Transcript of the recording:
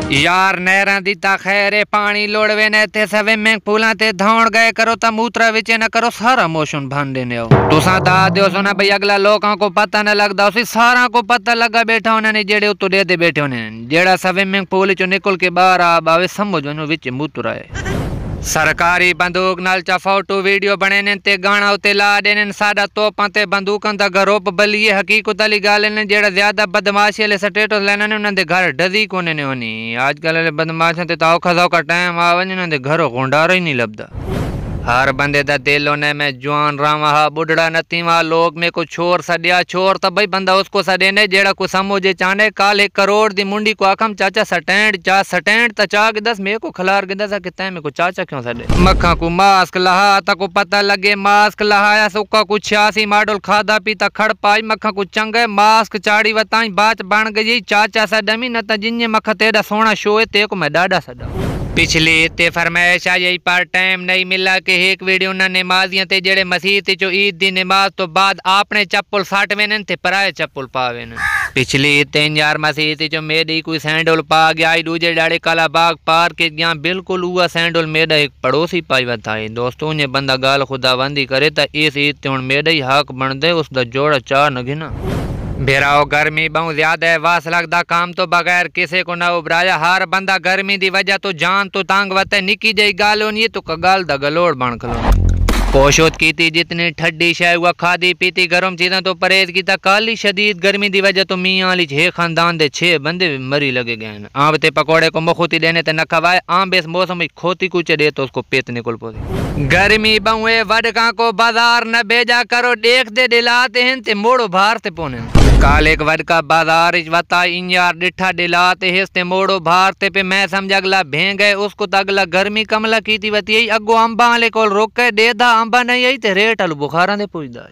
यार नहरां दी ता खैर है, पानी लोड़वे ने ते स्विमिंग पूलां ते धाउण गए करो ता मूत्रा विच न करो, सारा मोशन भन देने हो। तुसां दा दियो सुना भाई, अगला लोकां को पता न लगदा, उसी सारा को पता लगा बैठा होने ने जेड़े उत्तो दे बैठे होने। जेड़ा स्विमिंग पूल चो निकल के बाहर आ बावे समझ वनो विच मूत्रा है। सरकारी बंदूक नाल चा फोटो वीडियो बने ने ते गाना उते ला देने साडा तोपां ते बंदूकां दा ग्रुप बलिए। हकीकत वाली गल ने जेड़ा ज्यादा बदमाशी वाले स्टेटस लेने ने उन्हां दे घर डजी कोने ने होनी। आजकल वाले बदमाशां ते औखा सौखा टाइम आ वने उन्हां दे घरों गुंडारा ही नहीं लभदा। हर बंदे दा दिल होने में जवान रावा हा बुढ़ड़ा नतीवा। लोग में को छोर सदिया, छोर तो भाई बंदा उसको सदे ने जेड़ा को समझे चाने। काल 1 करोड़ दी मुंडी को आखम चाचा स्टैंड ता चा के दस मेरे को खलार के दस कितने में को चाचा क्यों सदे। मक्खा को मास्क लहा ता को पता लगे मास्क लहाया सुक्का को 86 मॉडल खादा पीता खड़ पाई। मक्खा को चंगे मास्क चाड़ी वताई बात बन गई चाचा सदमी न ता जिन्ने मक्खा तेरा सोना शो है ते को मैं डाडा सदा। पिछली इतने फरमाइश आई पर टाइम नहीं मिला कि एक वीडियो ना नमाजियां ते जेड़े मसीह चो ईद दी नमाज तो बाद आपने चप्पल साटवे ने ते पराए चप्पल पावे ने। पिछली इतने यार मसीह चो मेरी कोई सैंडल पा गया आई दूजे डाड़े काला बाग पार के गया बिल्कुल हुआ सैंडल मेरा एक पड़ोसी पाई बताई। दोस्तों ने बंदा गाल खुदाबंदी करे ता इस ईद ते हुण मेरा ही हक बन दे उसका जोड़ा चाह न गिना। बेराओ गर्मी बहुत ज्यादा है, वास लगदा काम तो बगैर किसी को ना उबराया। हर बंदा गर्मी दी वजह तो जान तो तंग वते निकी जई गाल होनी तो कगाल दा गलोड़ बन खलो। कोशिश की थी जितनी ठंडी शय हुआ खादी पीती गर्म चीज़ें तो परहेज की। काली शदीद गर्मी की वजह तो मियाँ वाली 6 खानदान दे 6 बंदे मरी लगे गए। आम ते पकौड़े को मुखोती देने ते न खवाए। आम बेस मौसम में खोती कुचे दे तो उसको पेत निकल पड़ी। गर्मी बहुए वडका को बाजार न भेजा करो, देख दे दिलाते हैं ते मोड़ो भार ते पोने। काल एक वडका बाजार वता यार डिठा दिलाते हिस्ते मोड़ो भार ते पे मैं समझ अगला भे गए उसको तो अगला गर्मी कमला की थी वती अगो अंबा वाले को रोके दे दा अंबा नहीं आई ते रेट आलू बुखारा दे पुछदा।